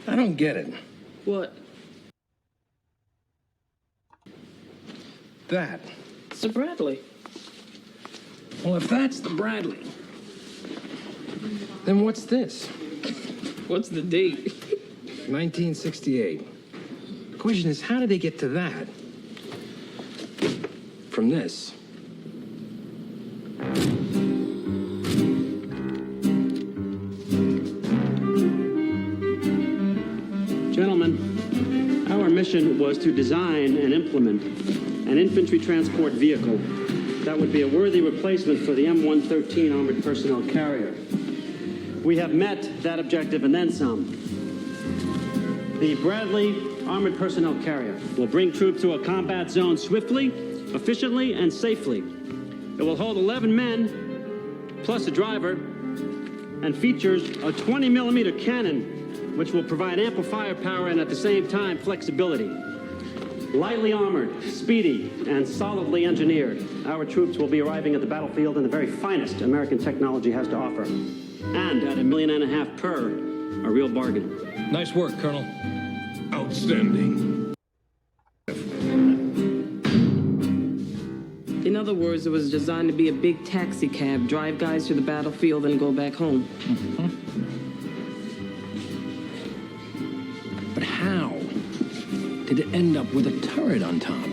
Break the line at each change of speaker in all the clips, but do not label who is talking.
I don't get it.
What?
That.
It's the Bradley.
Well, if that's the Bradley, then what's this?
What's the date?
1968. The question is, how did they get to that? From this.
Gentlemen, our mission was to design and implement an infantry transport vehicle that would be a worthy replacement for the M113 armored personnel carrier. We have met that objective and then some. The Bradley armored personnel carrier will bring troops to a combat zone swiftly, efficiently, and safely. It will hold 11 men, plus a driver, and features a 20-millimeter cannon, which will provide ample firepower and at the same time flexibility. Lightly armored, speedy, and solidly engineered, our troops will be arriving at the battlefield in the very finest American technology has to offer. And at $1.5 million per, a real bargain.
Nice work, Colonel.
Outstanding.
In other words, it was designed to be a big taxi cab, drive guys to the battlefield and go back home.
But how did it end up with a turret on top?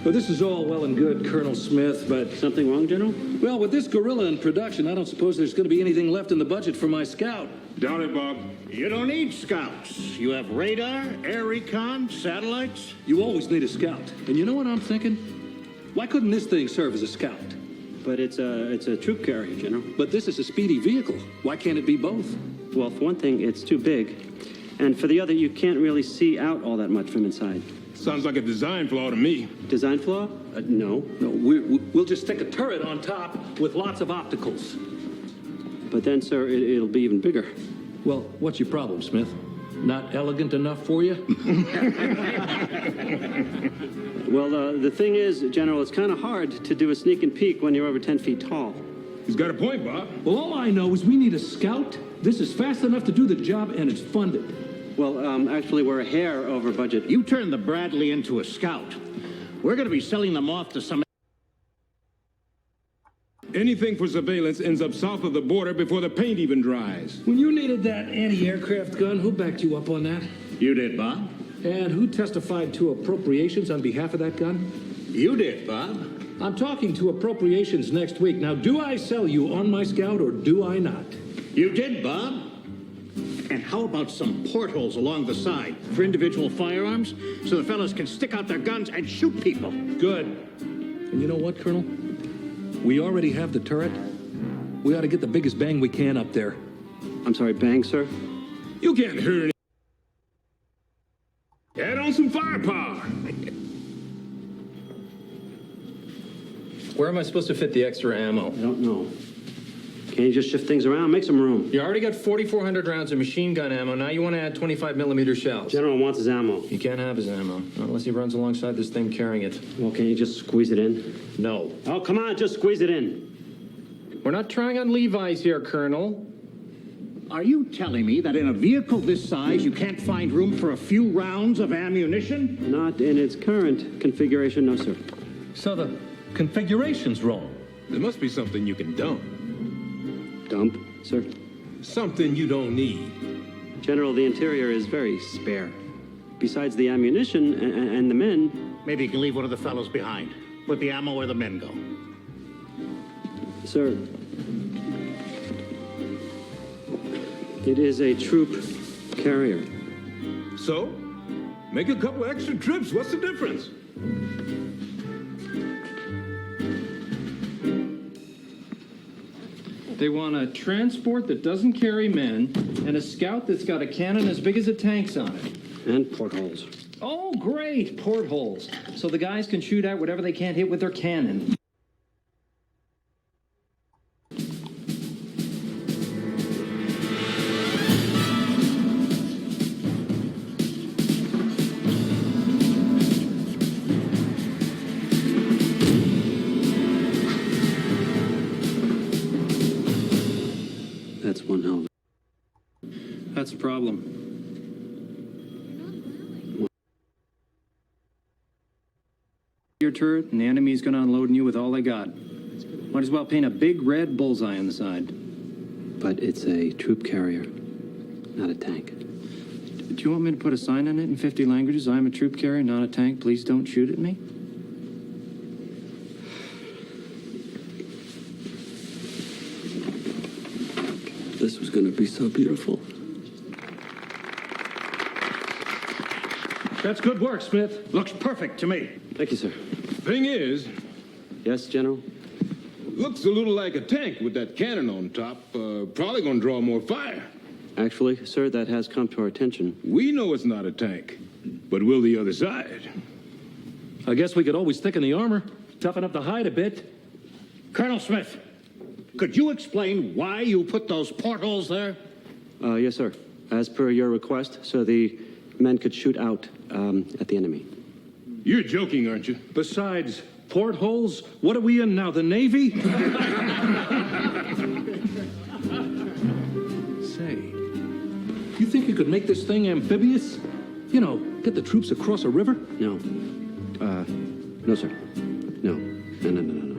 Well, this is all well and good, Colonel Smith, but...
Something wrong, General?
Well, with this gorilla in production, I don't suppose there's going to be anything left in the budget for my scout.
Doubt it, Bob.
You don't need scouts. You have radar, air recon, satellites.
You always need a scout. And you know what I'm thinking? Why couldn't this thing serve as a scout?
But it's a troop carrier, General.
But this is a speedy vehicle. Why can't it be both?
Well, for one thing, it's too big. And for the other, you can't really see out all that much from inside.
Sounds like a design flaw to me.
Design flaw? No.
No, we'll just stick a turret on top with lots of opticals.
But then, sir, it'll be even bigger.
Well, what's your problem, Smith? Not elegant enough for you?
Well, the thing is, General, it's kind of hard to do a sneak and peek when you're over 10 feet tall.
He's got a point, Bob.
Well, all I know is we need a scout. This is fast enough to do the job, and it's funded.
Well, actually, we're a hair over budget.
You turned the Bradley into a scout. We're going to be selling them off to some...
Anything for surveillance ends up south of the border before the paint even dries.
When you needed that anti-aircraft gun, who backed you up on that?
You did, Bob.
And who testified to appropriations on behalf of that gun?
You did, Bob.
I'm talking to appropriations next week. Now, do I sell you on my scout or do I not?
You did, Bob. And how about some portholes along the side for individual firearms so the fellas can stick out their guns and shoot people?
Good. And you know what, Colonel? We already have the turret. We ought to get the biggest bang we can up there.
I'm sorry, bang, sir?
You can't hurt any... Add on some firepower.
Where am I supposed to fit the extra ammo?
I don't know. Can't you just shift things around? Make some room.
You already got 4,400 rounds of machine gun ammo. Now you want to add 25-millimeter shells.
General wants his ammo.
You can't have his ammo, not unless he runs alongside this thing carrying it.
Well, can you just squeeze it in?
No.
Oh, come on, just squeeze it in.
We're not trying on Levi's here, Colonel.
Are you telling me that in a vehicle this size you can't find room for a few rounds of ammunition?
Not in its current configuration, no, sir.
So the configuration's wrong.
There must be something you can dump.
Dump, sir?
Something you don't need.
General, the interior is very spare. Besides the ammunition and the men...
Maybe you can leave one of the fellows behind. Let the ammo where the men go.
Sir, it is a troop carrier.
So, make a couple extra trips. What's the difference?
They want a transport that doesn't carry men and a scout that's got a cannon as big as a tank's on it.
And portholes.
Oh, great, portholes. So the guys can shoot out whatever they can't hit with their cannon. that's the problem. Your turret, and the enemy's going to unload on you with all they got. Might as well paint a big red bullseye on the side.
But it's a troop carrier, not a tank.
Do you want me to put a sign on it in 50 languages? I'm a troop carrier, not a tank. Please don't shoot at me.
This was going to be so beautiful.
That's good work, Smith.
Looks perfect to me.
Thank you, sir.
Thing is,
Yes, General?
looks a little like a tank with that cannon on top. Probably gonna draw more fire.
Actually, sir, that has come to our attention.
We know it's not a tank, but will the other side?
I guess we could always thicken the armor, toughen up the hide a bit.
Colonel Smith, could you explain why you put those portholes there?
Yes, sir. As per your request, so the men could shoot out at the enemy.
You're joking, aren't you?
Besides, portholes? What are we in now, the Navy? Say, you think you could make this thing amphibious? You know, get the troops across a river?
No. No, sir. No. No.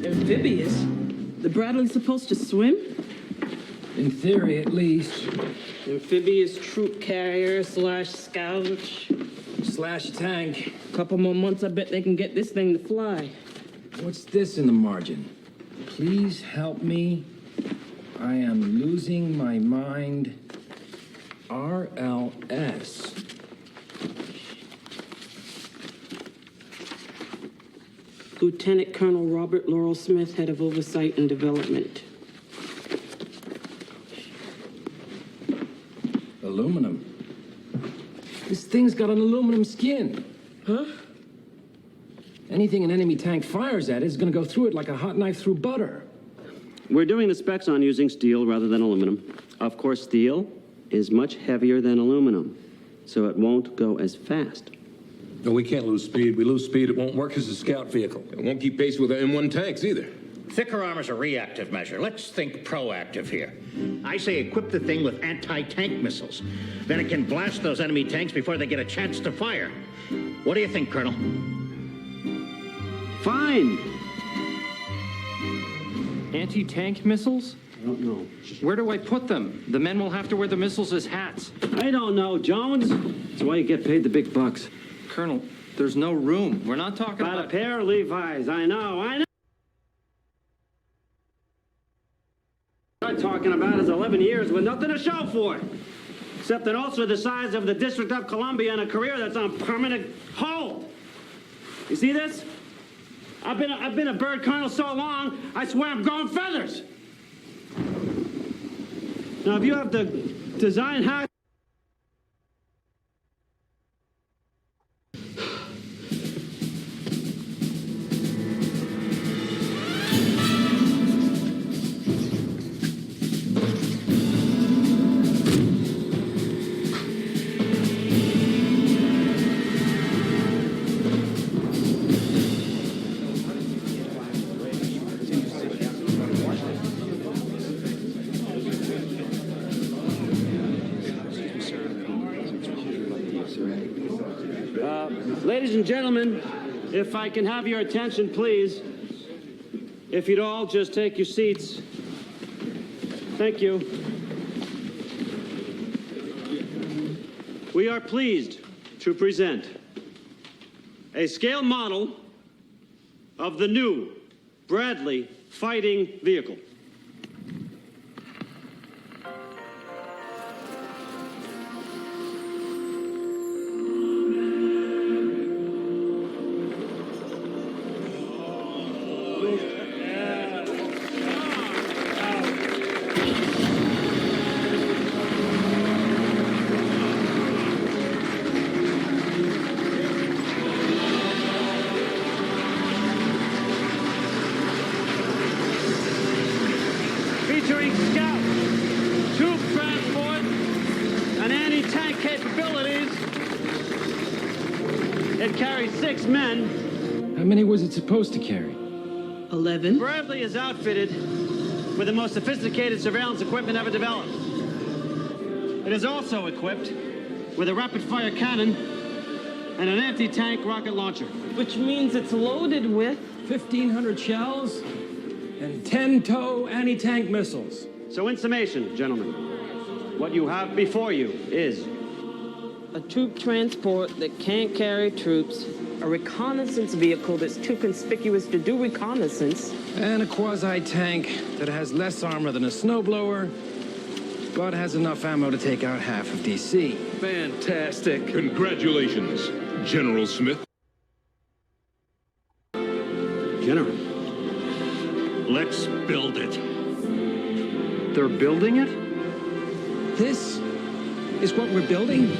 Amphibious? The Bradley's supposed to swim?
In theory, at least.
Amphibious troop carrier / scout.
Slash tank.
Couple more months, I bet they can get this thing to fly.
What's this in the margin? Please help me. I am losing my mind. RLS.
Lieutenant Colonel Robert Laurel Smith, head of oversight and development.
Aluminum. This thing's got an aluminum skin.
Huh?
Anything an enemy tank fires at is gonna go through it like a hot knife through butter.
We're doing the specs on using steel rather than aluminum. Of course, steel is much heavier than aluminum, so it won't go as fast.
No, we can't lose speed. We lose speed, it won't work as a scout vehicle.
It won't keep pace with the M1 tanks either.
Thicker armor's a reactive measure. Let's think proactive here. I say equip the thing with anti-tank missiles. Then it can blast those enemy tanks before they get a chance to fire. What do you think, Colonel?
Fine.
Anti-tank missiles?
I don't know.
Where do I put them? The men will have to wear the missiles as hats.
I don't know, Jones. That's why you get paid the big bucks.
Colonel, there's no room. We're not talking
About a
about...
pair of Levi's. I know. What I'm talking about is 11 years with nothing to show for it. Except an ulcer the size of the District of Columbia and a career that's on permanent hold. You see this? I've been a bird colonel so long, I swear I'm growing feathers. Now, if you have to design how... Ladies and gentlemen, if I can have your attention, please. If you'd all just take your seats. Thank you. We are pleased to present a scale model of the new Bradley fighting vehicle. Featuring scout, troop transport, and anti-tank capabilities. It carries 6 men.
How many was it supposed to carry?
11.
Bradley is outfitted with the most sophisticated surveillance equipment ever developed. It is also equipped with a rapid-fire cannon and an anti-tank rocket launcher.
Which means it's loaded with
1,500 shells and 10-tow anti-tank missiles.
So in summation, gentlemen, what you have before you is
a troop transport that can't carry troops, a reconnaissance vehicle that's too conspicuous to do reconnaissance,
And a quasi-tank that has less armor than a snowblower, but has enough ammo to take out half of D.C.
Fantastic.
Congratulations, General Smith.
General.
Let's build it.
They're building it?
This is what we're building?